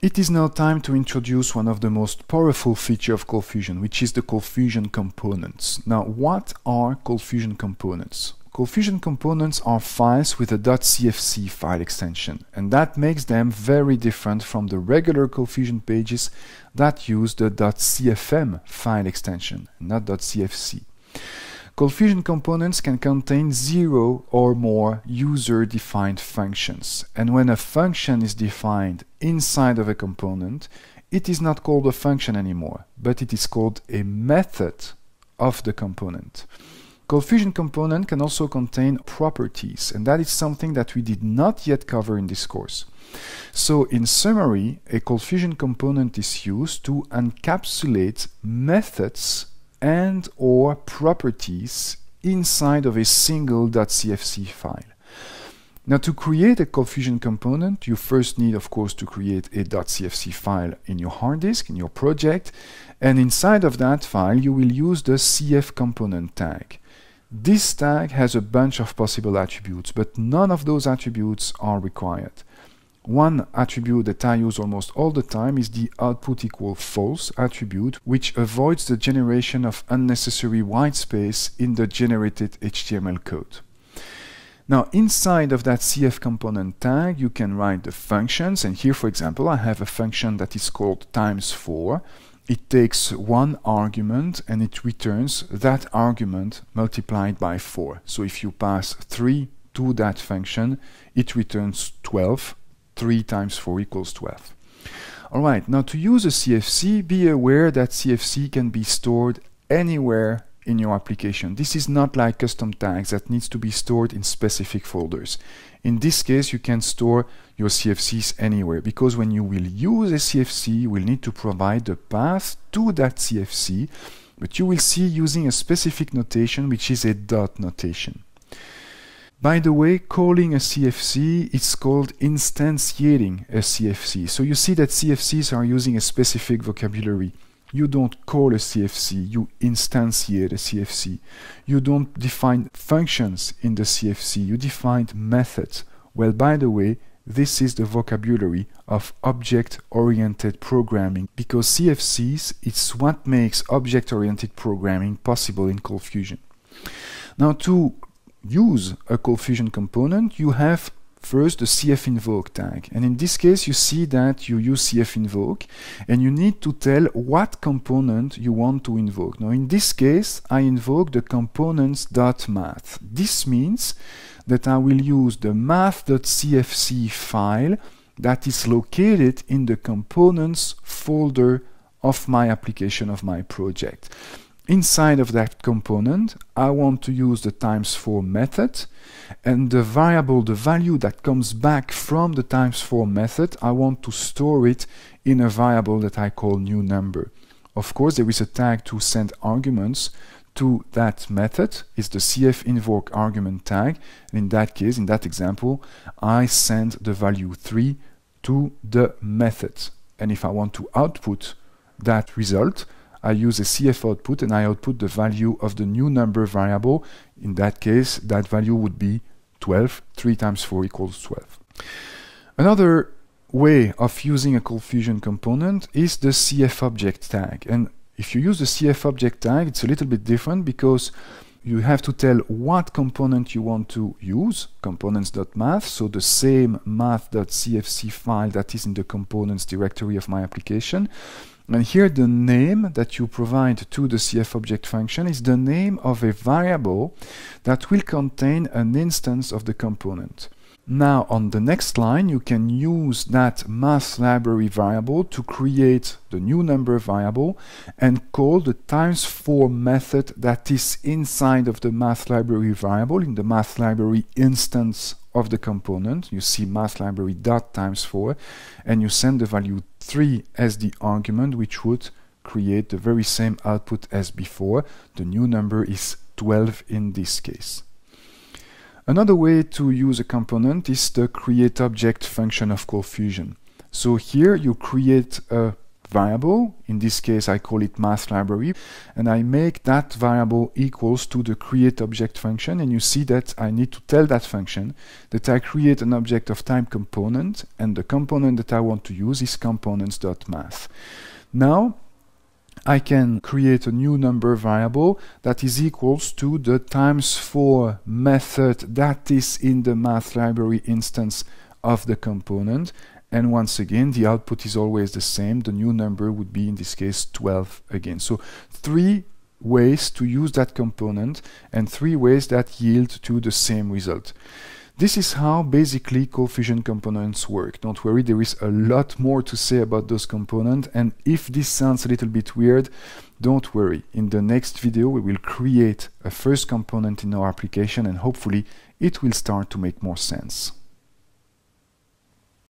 It is now time to introduce one of the most powerful features of Coldfusion, which is the Coldfusion components. Now, what are Coldfusion components? Coldfusion components are files with a .cfc file extension, and that makes them very different from the regular Coldfusion pages that use the .cfm file extension, not .cfc. Coldfusion components can contain 0 or more user-defined functions, and when a function is defined inside of a component, it is not called a function anymore, but it is called a method of the component. Coldfusion component can also contain properties, and that is something that we did not yet cover in this course. So in summary, a Coldfusion component is used to encapsulate methods and or properties inside of a single .cfc file. Now, to create a Coldfusion component, you first need, of course, to create a .cfc file in your hard disk, in your project, and inside of that file you will use the cf component tag. This tag has a bunch of possible attributes, but none of those attributes are required. One attribute that I use almost all the time is the output equal false attribute, which avoids the generation of unnecessary white space in the generated HTML code. Now, inside of that cf component tag, you can write the functions, and here, for example, I have a function that is called times4. It takes one argument and it returns that argument multiplied by 4. So if you pass 3 to that function, it returns 12. 3 times 4 equals 12. Alright, now to use a CFC, be aware that CFC can be stored anywhere in your application. This is not like custom tags that needs to be stored in specific folders. In this case, you can store your CFCs anywhere, because when you will use a CFC, you will need to provide the path to that CFC, but you will see using a specific notation, which is a dot notation. By the way, calling a CFC is called instantiating a CFC. So you see that CFCs are using a specific vocabulary. You don't call a CFC, you instantiate a CFC. You don't define functions in the CFC, you define methods. Well, by the way, this is the vocabulary of object-oriented programming, because CFCs is what makes object-oriented programming possible in Coldfusion. Now, to use a Coldfusion component, you have first the cf-invoke tag, and in this case you see that you use cf-invoke and you need to tell what component you want to invoke. Now in this case I invoke the components.math. This means that I will use the math.cfc file that is located in the components folder of my application, of my project. Inside of that component, I want to use the times4 method, and the variable, the value that comes back from the times4 method, I want to store it in a variable that I call new number. Of course, there is a tag to send arguments to that method. It's the cf-invoke argument tag, and in that case, in that example, I send the value 3 to the method. And if I want to output that result, I use a cf output and I output the value of the new number variable. In that case, that value would be 12. 3 times 4 equals 12. Another way of using a Coldfusion component is the createObject tag. And if you use the createObject tag, it's a little bit different, because you have to tell what component you want to use, components.math, so the same math.cfc file that is in the components directory of my application. And here the name that you provide to the createObject function is the name of a variable that will contain an instance of the component. Now on the next line you can use that math library variable to create the new number variable and call the times4 method that is inside of the math library variable in the math library instance of the component. You see math library dot times4, and you send the value 3 as the argument, which would create the very same output as before. The new number is 12 in this case. Another way to use a component is the createObject function of Coldfusion. So here you create a variable. In this case, I call it math library, and I make that variable equals to the createObject function, and you see that I need to tell that function that I create an object of type component, and the component that I want to use is components.math. Now, I can create a new number variable that is equals to the times4 method that is in the math library instance of the component. And once again, the output is always the same. The new number would be, in this case, 12 again. So 3 ways to use that component and 3 ways that yield to the same result. This is how basically Coldfusion components work. Don't worry, there is a lot more to say about those components, and if this sounds a little bit weird, don't worry. In the next video, we will create a first component in our application, and hopefully it will start to make more sense.